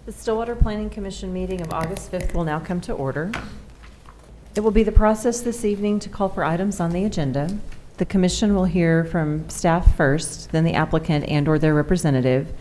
The Stillwater Planning Commission meeting of August 5th will now come to order. It will be the process this evening to call for items on the agenda. The commission will hear from staff first, then the applicant and/or their representative.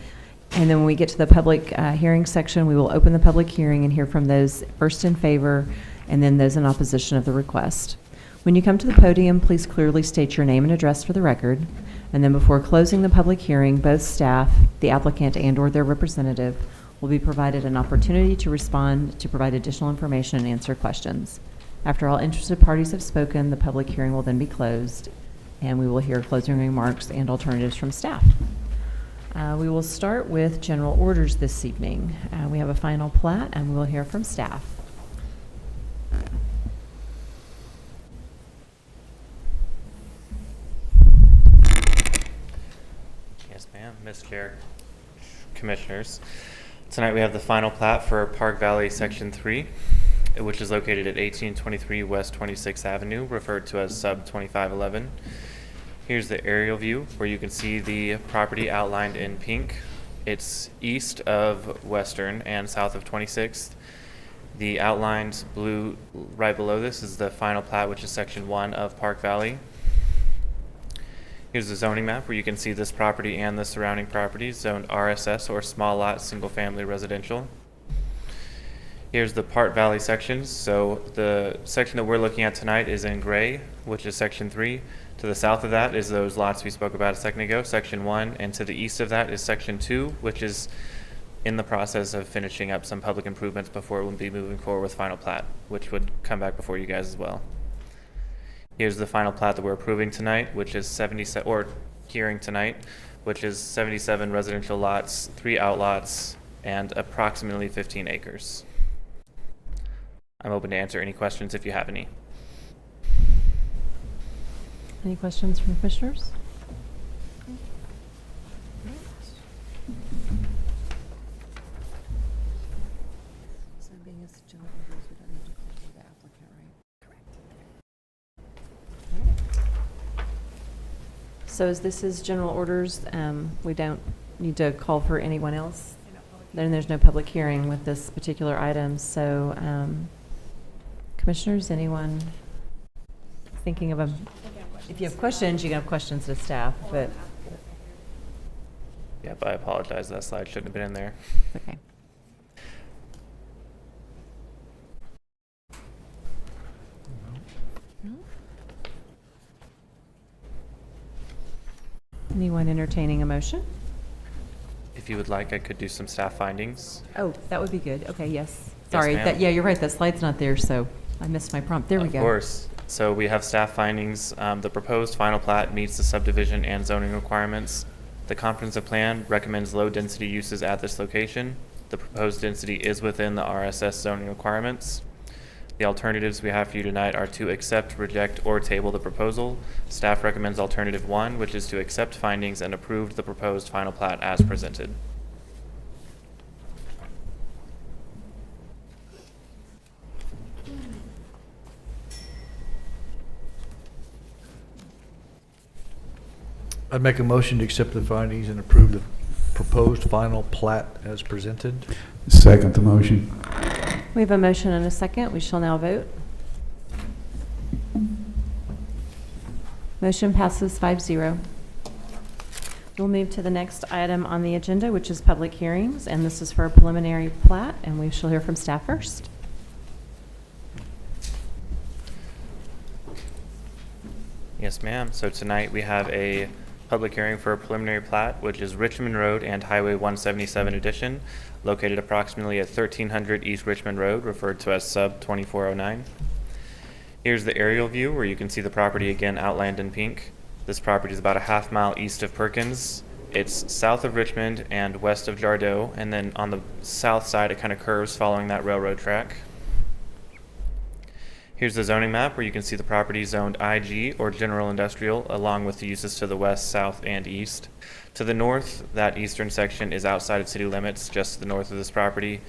And then when we get to the public hearing section, we will open the public hearing and hear from those first in favor and then those in opposition of the request. When you come to the podium, please clearly state your name and address for the record. And then before closing the public hearing, both staff, the applicant and/or their representative will be provided an opportunity to respond, to provide additional information and answer questions. After all interested parties have spoken, the public hearing will then be closed, and we will hear closing remarks and alternatives from staff. We will start with general orders this evening. We have a final plat, and we will hear from staff. Yes, ma'am. Ms. Chair, Commissioners. Tonight we have the final plat for Park Valley Section 3, which is located at 1823 West 26th Avenue, referred to as Sub 2511. Here's the aerial view where you can see the property outlined in pink. It's east of Western and south of 26th. The outlined blue right below this is the final plat, which is Section 1 of Park Valley. Here's the zoning map where you can see this property and the surrounding properties zoned RSS, or small lot single family residential. Here's the Park Valley sections. So the section that we're looking at tonight is in gray, which is Section 3. To the south of that is those lots we spoke about a second ago, Section 1, and to the east of that is Section 2, which is in the process of finishing up some public improvements before it will be moving forward with final plat, which would come back before you guys as well. Here's the final plat that we're approving tonight, which is 77, or hearing tonight, which is 77 residential lots, 3 outlots, and approximately 15 acres. I'm open to answer any questions if you have any. Any questions from commissioners? So being as general orders, we don't need to call for the applicant, right? So as this is general orders, we don't need to call for anyone else. Then there's no public hearing with this particular item. So commissioners, anyone thinking of a, if you have questions, you can have questions to staff, but Yep, I apologize. That slide shouldn't have been in there. okay. Anyone entertaining a motion? If you would like, I could do some staff findings. Oh, that would be good. Okay, yes. Sorry, ma'am. yeah, you're right. That slide's not there, so I missed my prompt. There we go. Of course. So we have staff findings. The proposed final plat meets the subdivision and zoning requirements. The comprehensive plan recommends low-density uses at this location. The proposed density is within the RSS zoning requirements. The alternatives we have for you tonight are to accept, reject, or table the proposal. Staff recommends alternative 1, which is to accept findings and approve the proposed final plat as presented. I'd make a motion to accept the findings and approve the proposed final plat as presented. Second the motion. We have a motion and a second. We shall now vote. Motion passes 5-0. We'll move to the next item on the agenda, which is public hearings, and this is for a preliminary plat, and we shall hear from staff first. Yes, ma'am. So tonight we have a public hearing for a preliminary plat, which is Richmond Road and Highway 177 addition, located approximately at 1300 East Richmond Road, referred to as Sub 2409. Here's the aerial view where you can see the property again outlined in pink. This property is about a half mile east of Perkins. It's south of Richmond and west of Jardeau, and then on the south side it kind of curves following that railroad track. Here's the zoning map where you can see the property zoned IG, or general industrial, along with the uses to the west, south, and east. To the north, that eastern section is outside of city limits, just to the north of this property,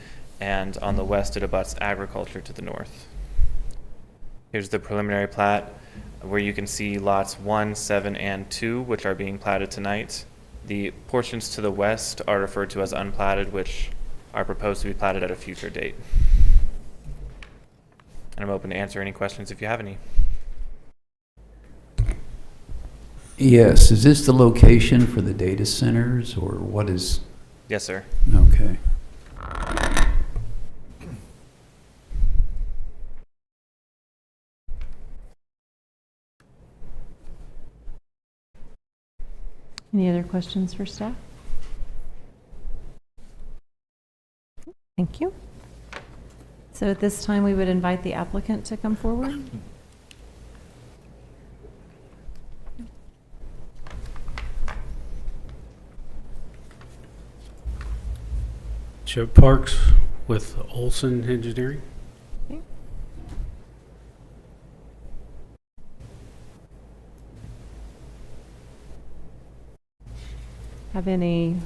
and on the west it abuts agriculture to the north. Here's the preliminary plat where you can see lots 1, 7, and 2, which are being platted tonight. The portions to the west are referred to as unplatted, which are proposed to be platted at a future date. And I'm open to answer any questions if you have any. Yes, is this the location for the data centers, or what is, Yes, sir. okay. Any other questions for staff? Thank you. So at this time, we would invite the applicant to come forward. Chip Parks with Olson Engineering. Okay. Have any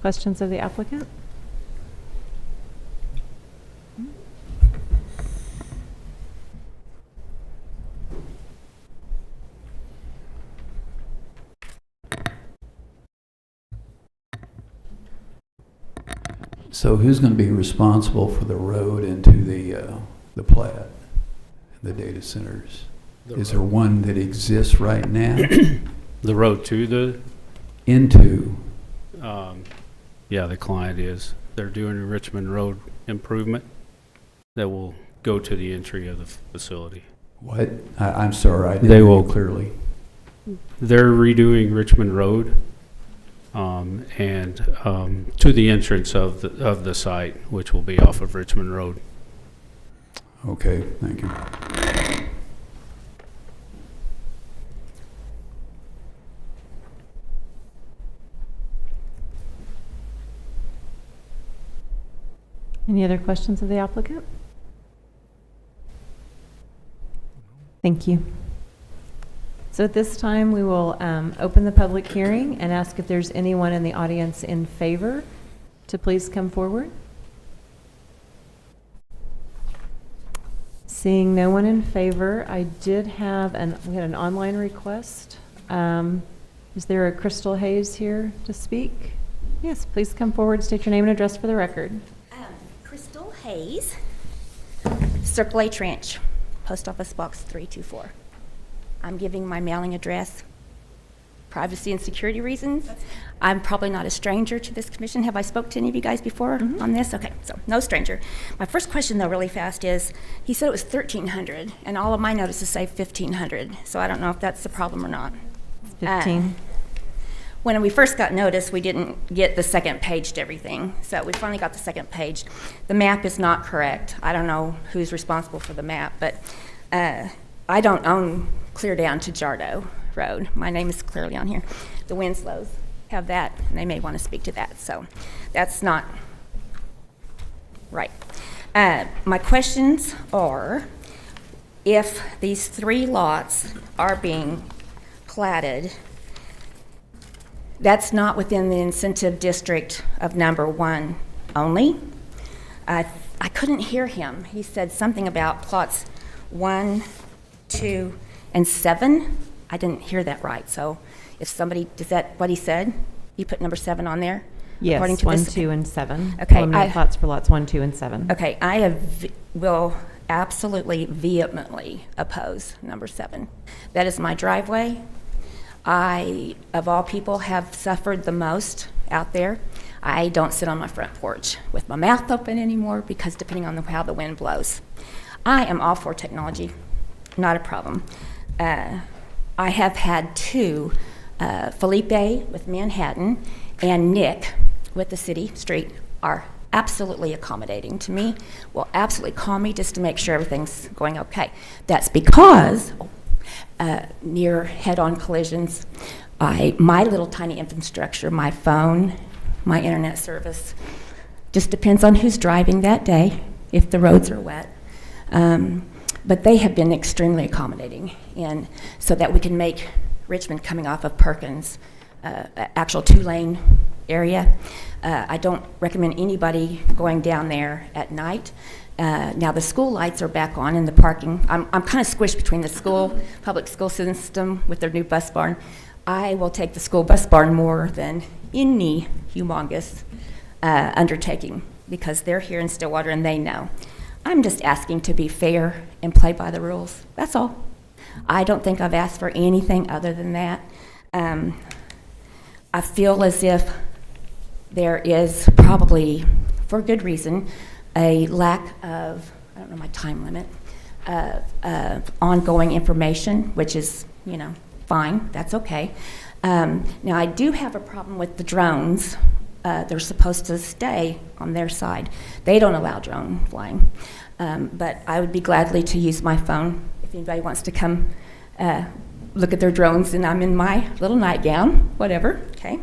questions of the applicant? So who's going to be responsible for the road into the plat, the data centers? Is there one that exists right now The road to the, into? yeah, the client is. They're doing a Richmond Road improvement that will go to the entry of the facility. What? I'm sorry, I They didn't will- hear clearly. They're redoing Richmond Road and to the entrance of the site, which will be off of Richmond Road. Okay, thank you. Any other questions of the applicant? Thank you. So at this time, we will open the public hearing and ask if there's anyone in the audience in favor to please come forward. Seeing no one in favor, I did have we had an online request. Is there a Crystal Hayes here to speak? Yes, please come forward, state your name and address for the record. Crystal Hayes, Circle H Ranch, Post Office Box 324. I'm giving my mailing address, privacy and security reasons. I'm probably not a stranger to this commission. Have I spoke to any of you guys before on this? Okay, so no stranger. My first question, though, really fast is, he said it was 1,300, and all of my notices say 1,500, so I don't know if that's the problem or not. 15. When we first got notice, we didn't get the second page to everything, so we finally got the second page. The map is not correct. I don't know who's responsible for the map, but I don't own clear down to Jardo Road. My name is clearly on here. The Winslows have that, and they may want to speak to that, so that's not right. My questions are, if these 3 lots are being platted, that's not within the incentive district of number 1 only. I couldn't hear him. He said something about plots 1, 2, and 7. I didn't hear that right. So if somebody, is that what he said? You put number 7 on there? According Yes, to 1, this? 2, and 7. Okay, Preliminary plots for lots 1, 2, and 7. Okay, will absolutely vehemently oppose number 7. That is my driveway. I, of all people, have suffered the most out there. I don't sit on my front porch with my mouth open anymore because depending on how the wind blows. I am all for technology, not a problem. I have had 2, Felipe with Manhattan and Nick with the city street are absolutely accommodating to me, will absolutely call me just to make sure everything's going okay. That's because near head-on collisions, my little tiny infrastructure, my phone, my internet service, just depends on who's driving that day, if the roads are wet. But they have been extremely accommodating, and so that we can make Richmond coming off of Perkins actual 2-lane area. I don't recommend anybody going down there at night. Now the school lights are back on in the parking. I'm kind of squished between the public school system with their new bus barn. I will take the school bus barn more than any humongous undertaking, because they're here in Stillwater and they know. I'm just asking to be fair and play by the rules. That's all. I don't think I've asked for anything other than that. I feel as if there is probably, for good reason, a lack of, I don't know my time limit, ongoing information, which is, fine, that's okay. Now, I do have a problem with the drones. They're supposed to stay on their side. They don't allow drone flying. But I would be gladly to use my phone if anybody wants to come look at their drones, and I'm in my little nightgown, whatever, okay?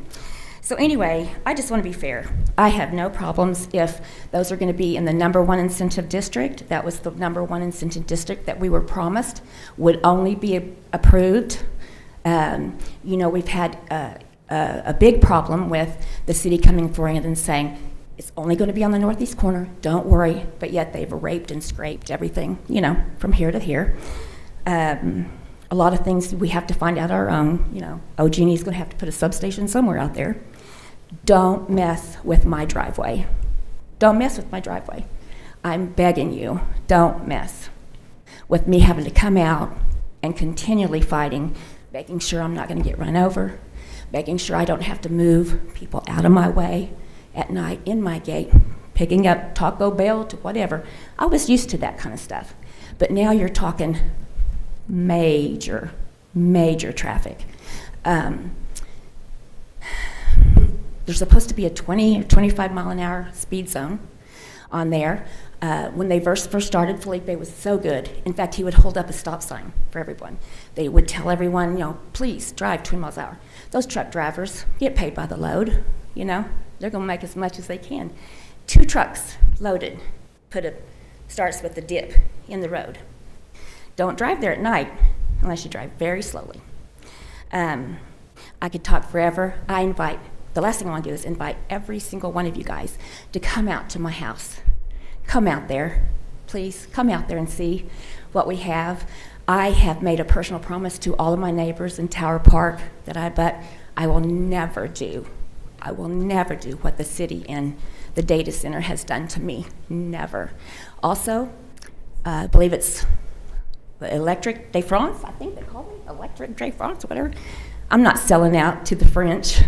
So anyway, I just want to be fair. I have no problems if those are going to be in the #1 incentive district. That was the #1 incentive district that we were promised would only be approved. We've had a big problem with the city coming forward and saying, it's only going to be on the northeast corner, don't worry, but yet they've raped and scraped everything, from here to here. A lot of things we have to find out our own, Genie's going to have to put a substation somewhere out there. Don't mess with my driveway. Don't mess with my driveway. I'm begging you, don't mess with me having to come out and continually fighting, making sure I'm not going to get run over, making sure I don't have to move people out of my way at night in my gate, picking up Taco Bell to whatever. I was used to that kind of stuff. But now you're talking major traffic. There's supposed to be a 20 or 25 mile an hour speed zone on there. When they first started, Felipe was so good. In fact, he would hold up a stop sign for everyone. They would tell everyone, please drive 20 miles an hour. Those truck drivers get paid by the load, They're going to make as much as they can. 2 trucks loaded starts with the dip in the road. Don't drive there at night unless you drive very slowly. I could talk forever. The last thing I want to do is invite every single one of you guys to come out to my house. Come out there, please. Come out there and see what we have. I have made a personal promise to all of my neighbors in Tower Park that I will never do what the city and the data center has done to me. Never. Also, I believe it's the Electric de France, I think they call it Electric de France, whatever. I'm not selling out to the French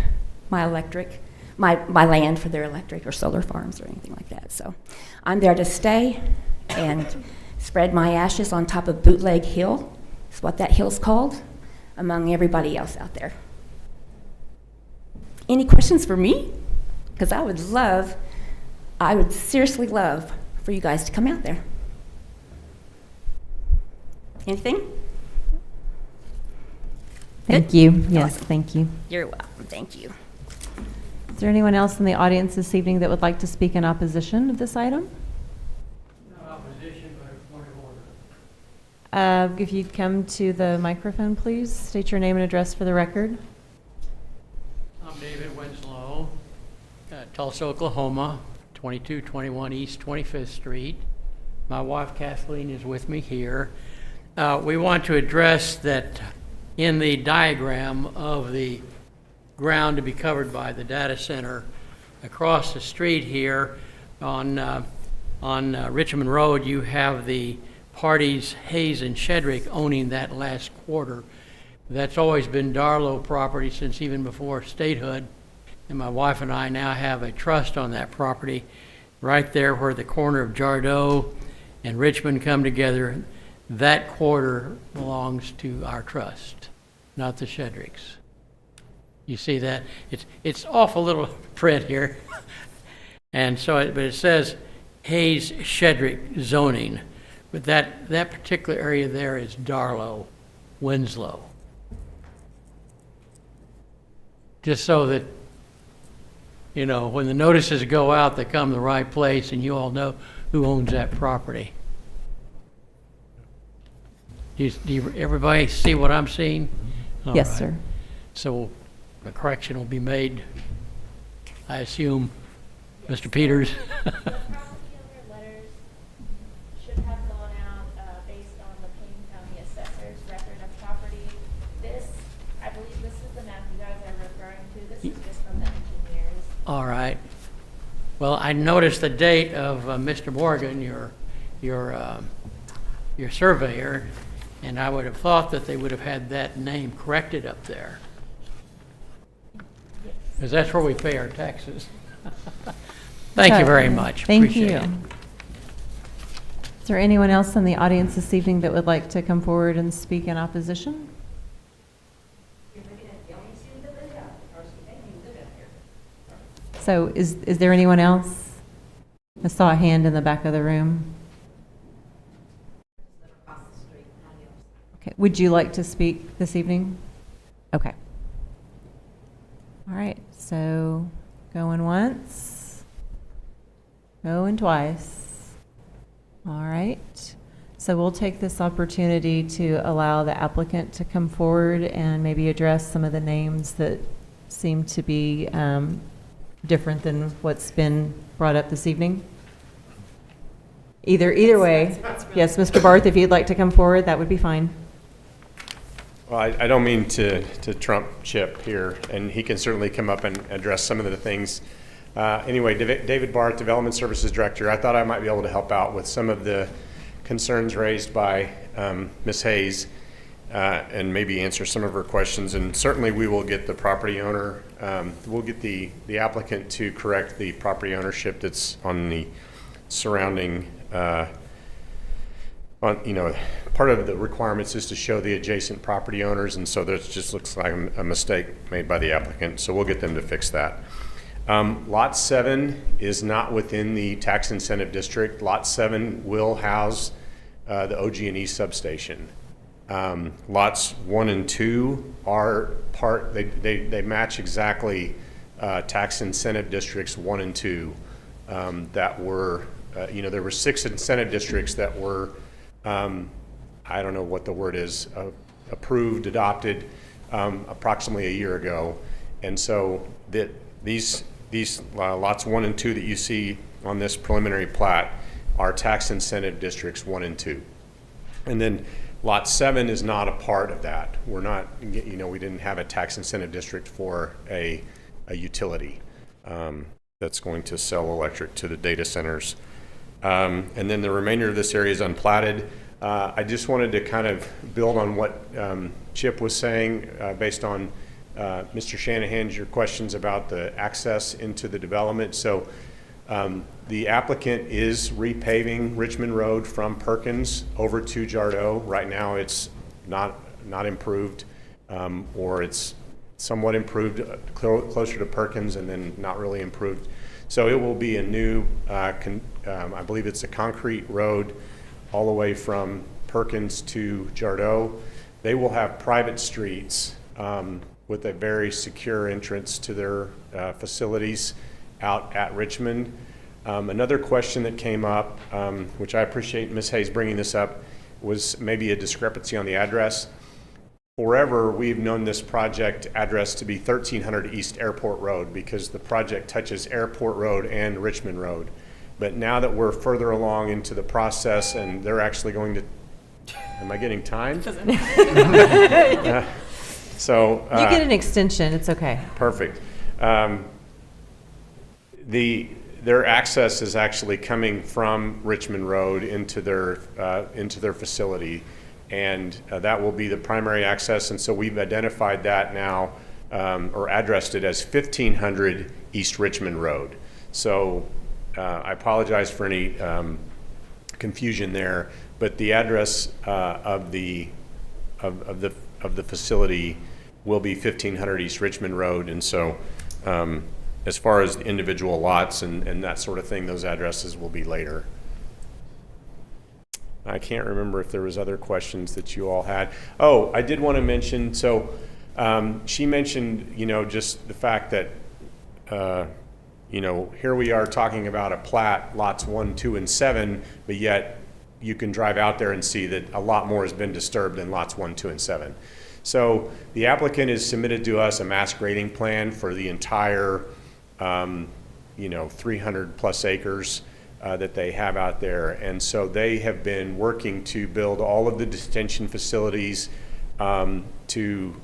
my land for their electric or solar farms or anything like that. So I'm there to stay and spread my ashes on top of Bootleg Hill, is what that hill's called, among everybody else out there. Any questions for me? Because I would seriously love for you guys to come out there. Anything? Thank Good? you. Yes, Awesome. thank you. You're welcome. Thank you. Is there anyone else in the audience this evening that would like to speak in opposition of this item? No opposition, but a point of order. If you'd come to the microphone, please. State your name and address for the record. I'm David Winslow, Tulsa, Oklahoma, 2221 East 25th Street. My wife Kathleen is with me here. We want to address that in the diagram of the ground to be covered by the data center across the street here on Richmond Road, you have the parties Hayes and Shedrick owning that last quarter. That's always been Darlow property since even before statehood, and my wife and I now have a trust on that property right there where the corner of Jardot and Richmond come together. That quarter belongs to our trust, not the Shedricks. You see that? It's off a little print here. And so, but it says Hayes Shedrick zoning. But that particular area there is Darlow, Winslow. Just so that, when the notices go out, they come to the right place and you all know who owns that property. Do everybody see what I'm seeing? All Yes, right. sir. So a correction will be made, I assume, Mr. Peters. Prosecutor letters should have gone out based on the Payne County Assessor's record of property. I believe this is the map you guys are referring to. This is just from the engineers. All right. Well, I noticed the date of Mr. Morgan, your surveyor, and I would have thought that they would have had that name corrected up there. Because that's where we pay our taxes. Thank you very much. Thank Appreciate you. it. Is there anyone else in the audience this evening that would like to come forward and speak in opposition? So is there anyone else? I saw a hand in the back of the room. Okay, would you like to speak this evening? Okay. All right, so going once, going twice. All right, so we'll take this opportunity to allow the applicant to come forward and maybe address some of the names that seem to be different than what's been brought up this evening. Either way. Yes, Mr. Barth, if you'd like to come forward, that would be fine. Well, I don't mean to trump Chip here, and he can certainly come up and address some of the things. Anyway, David Barth, Development Services Director, I thought I might be able to help out with some of the concerns raised by Ms. Hayes and maybe answer some of her questions. And certainly we will get the property owner, we'll get the applicant to correct the property ownership that's on the surrounding part of the requirements is to show the adjacent property owners, and so that just looks like a mistake made by the applicant, so we'll get them to fix that. Lot 7 is not within the tax incentive district. Lot 7 will house the OG&E substation. Lots 1 and 2 are they match exactly tax incentive districts 1 and 2 that were, there were 6 incentive districts that were I don't know what the word is, approved, adopted approximately a year ago. And so these lots 1 and 2 that you see on this preliminary plat are tax incentive districts 1 and 2. And then lot 7 is not a part of that. We're not, we didn't have a tax incentive district for a utility that's going to sell electric to the data centers. And then the remainder of this area is unplatted. I just wanted to kind of build on what Chip was saying based on Mr. Shanahan's, your questions about the access into the development. So the applicant is repaving Richmond Road from Perkins over to Jardot. Right now it's not improved, or it's somewhat improved closer to Perkins and then not really improved. So it will be a new, I believe it's a concrete road all the way from Perkins to Jardot. They will have private streets with a very secure entrance to their facilities out at Richmond. Another question that came up, which I appreciate Ms. Hayes bringing this up, was maybe a discrepancy on the address. Forever, we've known this project address to be 1300 East Airport Road because the project touches Airport Road and Richmond Road. But now that we're further along into the process and they're actually going to, am I getting timed? So You get an extension, it's okay. perfect. Their access is actually coming from Richmond Road into their facility, and that will be the primary access. And so we've identified that now, or addressed it as 1500 East Richmond Road. So I apologize for any confusion there, but the address of the facility will be 1500 East Richmond Road. And so as far as the individual lots and that sort of thing, those addresses will be later. I can't remember if there was other questions that you all had. Oh, I did want to mention, so she mentioned, just the fact that, here we are talking about a plat, lots 1, 2, and 7, but yet you can drive out there and see that a lot more has been disturbed than lots 1, 2, and 7. So the applicant has submitted to us a mass grading plan for the entire 300 plus acres that they have out there. And so they have been working to build all of the detention facilities, to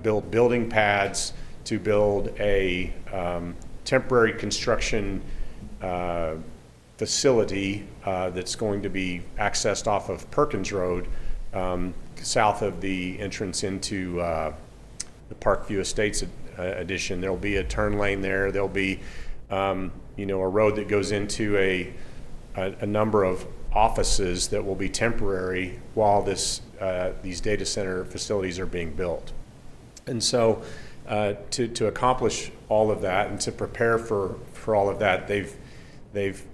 build building pads, to build a temporary construction facility that's going to be accessed off of Perkins Road, south of the entrance into the Parkview Estates addition. There'll be a turn lane there. There'll be, you know, a road that goes into a number of offices that will be temporary while these data center facilities are being built. And so to accomplish all of that and to prepare for all of that, they've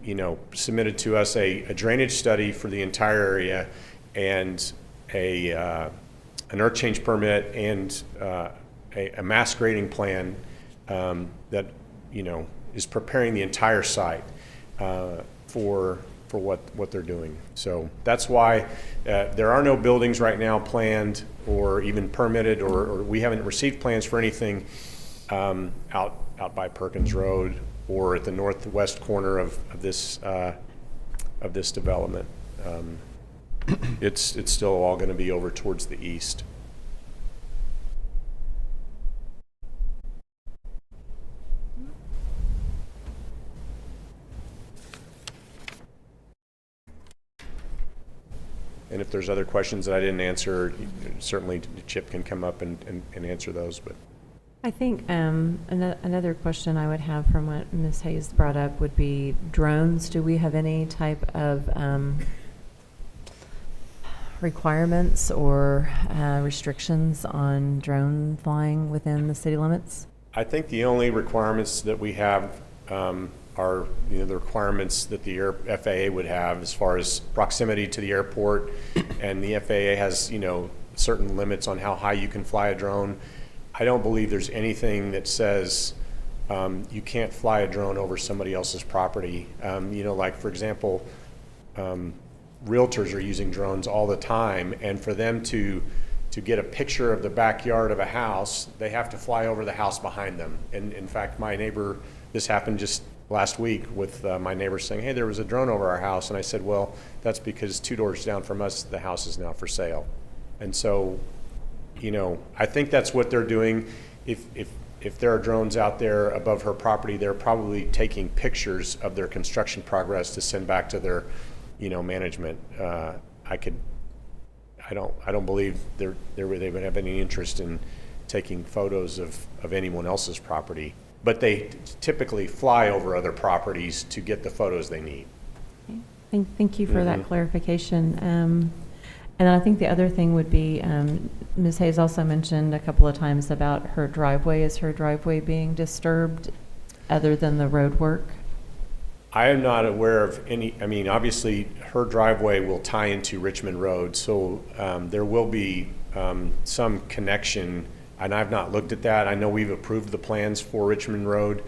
you know, submitted to us a drainage study for the entire area and an earth change permit and a mass grading plan that, you know, is preparing the entire site for what they're doing. So that's why there are no buildings right now planned or even permitted, or we haven't received plans for anything out by Perkins Road or at the northwest corner of this development. It's still all going to be over towards the east. And if there's other questions that I didn't answer, certainly Chip can come up and answer those. But I think another question I would have from what Ms. Hayes brought up would be drones. Do we have any type of requirements or restrictions on drone flying within the city limits? I think the only requirements that we have are, you know, the requirements that the FAA would have as far as proximity to the airport, and the FAA has, you know, certain limits on how high you can fly a drone. I don't believe there's anything that says you can't fly a drone over somebody else's property. You know, like for example, realtors are using drones all the time, and for them to get a picture of the backyard of a house, they have to fly over the house behind them. And in fact, my neighbor, this happened just last week with my neighbor saying, hey, there was a drone over our house. And I said, well, that's because 2 doors down from us, the house is now for sale. And so, you know, I think that's what they're doing. If there are drones out there above her property, they're probably taking pictures of their construction progress to send back to their, you know, management. I don't believe they would have any interest in taking photos of anyone else's property, but they typically fly over other properties to get the photos they need. Okay. Thank you for that clarification. And I think the other thing would be, Ms. Hayes also mentioned a couple of times about her driveway. Is her driveway being disturbed other than the road work? I am not aware of any. I mean, obviously, her driveway will tie into Richmond Road, so there will be some connection, and I've not looked at that. I know we've approved the plans for Richmond Road,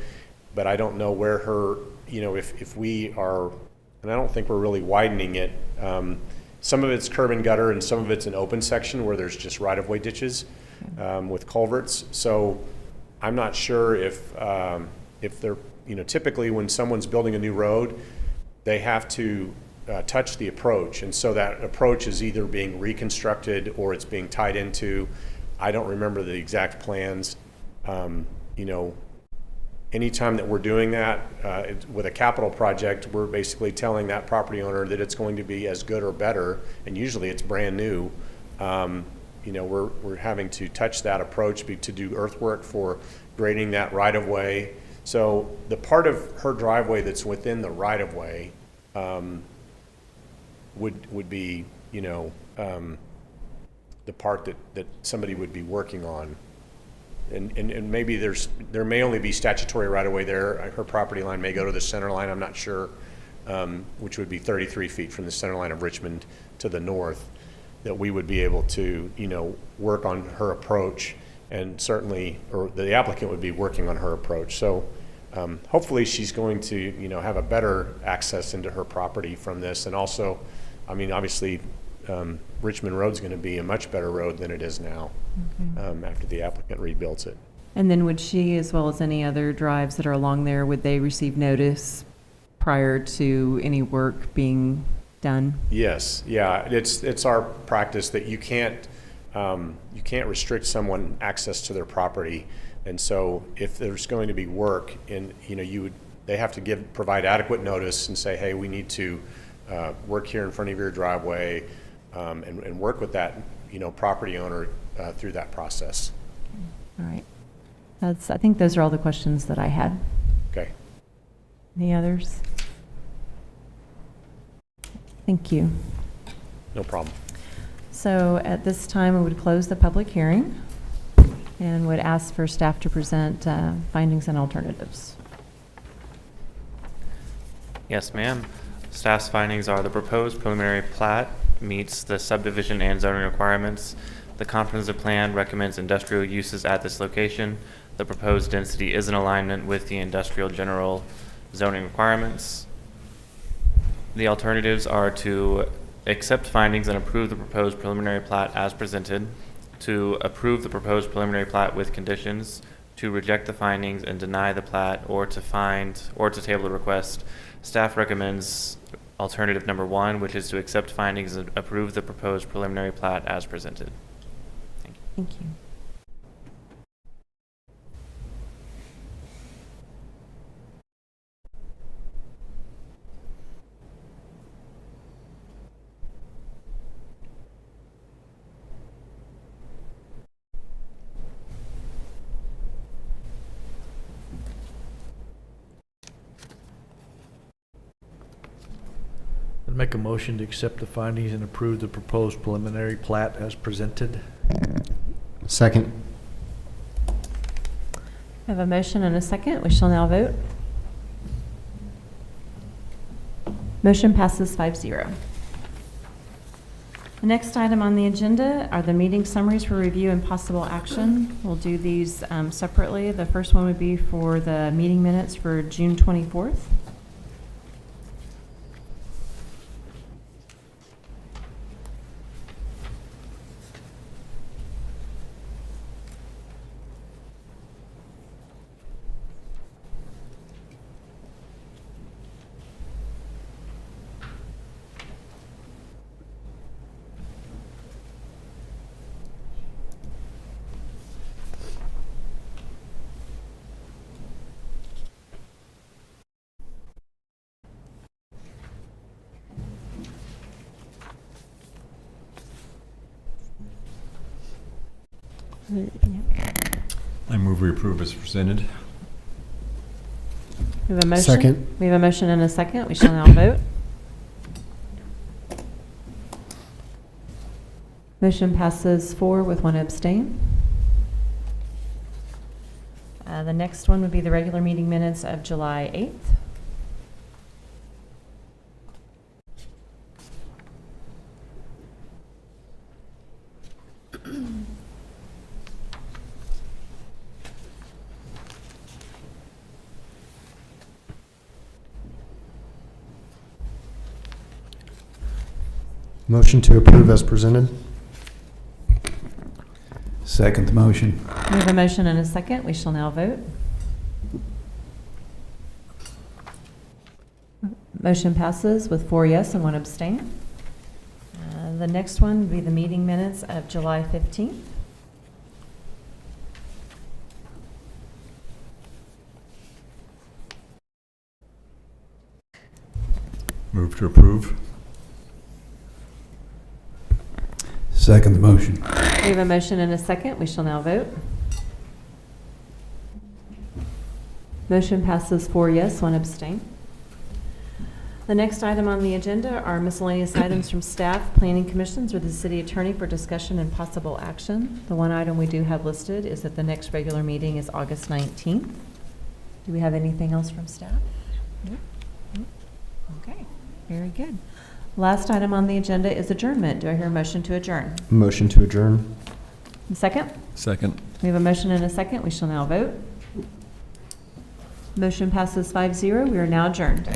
but I don't know where her, you know, if we are, and I don't think we're really widening it. Some of it's curb and gutter, and some of it's an open section where there's just right-of-way ditches with culverts. So I'm not sure if they're, you know, typically when someone's building a new road, they have to touch the approach, and so that approach is either being reconstructed or it's being tied into. I don't remember the exact plans. You know, anytime that we're doing that with a capital project, we're basically telling that property owner that it's going to be as good or better, and usually it's brand new. You know, we're having to touch that approach to do earthwork for grading that right-of-way. So the part of her driveway that's within the right-of-way would be, you know, the part that somebody would be working on. And maybe there may only be statutory right-of-way there. Her property line may go to the center line, I'm not sure, which would be 33 feet from the center line of Richmond to the north, that we would be able to, you know, work on her approach, and certainly, or the applicant would be working on her approach. So hopefully she's going to, you know, have a better access into her property from this. And also, I mean, obviously, Richmond Road's going to be a much better road than it is now after the applicant rebuilds it. And then would she, as well as any other drives that are along there, would they receive notice prior to any work being done? Yes, yeah, it's our practice that you can't restrict someone access to their property, and so if there's going to be work, and you know, they have to provide adequate notice and say, hey, we need to work here in front of your driveway, and work with that, property owner through that process. All right. I think those are all the questions that I had. Okay. Any others? Thank you. No problem. So at this time, we would close the public hearing and would ask for staff to present findings and alternatives. Yes, ma'am. Staff's findings are the proposed preliminary plat meets the subdivision and zoning requirements. The comprehensive plan recommends industrial uses at this location. The proposed density is in alignment with the industrial general zoning requirements. The alternatives are to accept findings and approve the proposed preliminary plat as presented, to approve the proposed preliminary plat with conditions, to reject the findings and deny the plat, or to table the request. Staff recommends alternative number 1, which is to accept findings and approve the proposed preliminary plat as presented. Thank you. I'd make a motion to accept the findings and approve the proposed preliminary plat as presented. Second. I have a motion and a second. We shall now vote. Motion passes 5-0. The next item on the agenda are the meeting summaries for review and possible action. We'll do these separately. The first one would be for the meeting minutes for June 24th. I move we approve as presented. We have a motion. Second. We have a motion and a second. We shall now vote. Motion passes 4 with 1 abstain. The next one would be the regular meeting minutes of July 8th. Motion to approve as presented. Second the motion. We have a motion and a second. We shall now vote. Motion passes with 4 yes and 1 abstain. The next one would be the meeting minutes of July 15th. Move to approve. Second the motion. We have a motion and a second. We shall now vote. Motion passes 4 yes, 1 abstain. The next item on the agenda are miscellaneous items from staff, planning commissions, or the city attorney for discussion and possible action. The one item we do have listed is that the next regular meeting is August 19th. Do we have anything else from staff? No? No? Okay, very good. Last item on the agenda is adjournment. Do I hear a motion to adjourn? Motion to adjourn. A second? Second. We have a motion and a second. We shall now vote. Motion passes 5-0. We are now adjourned.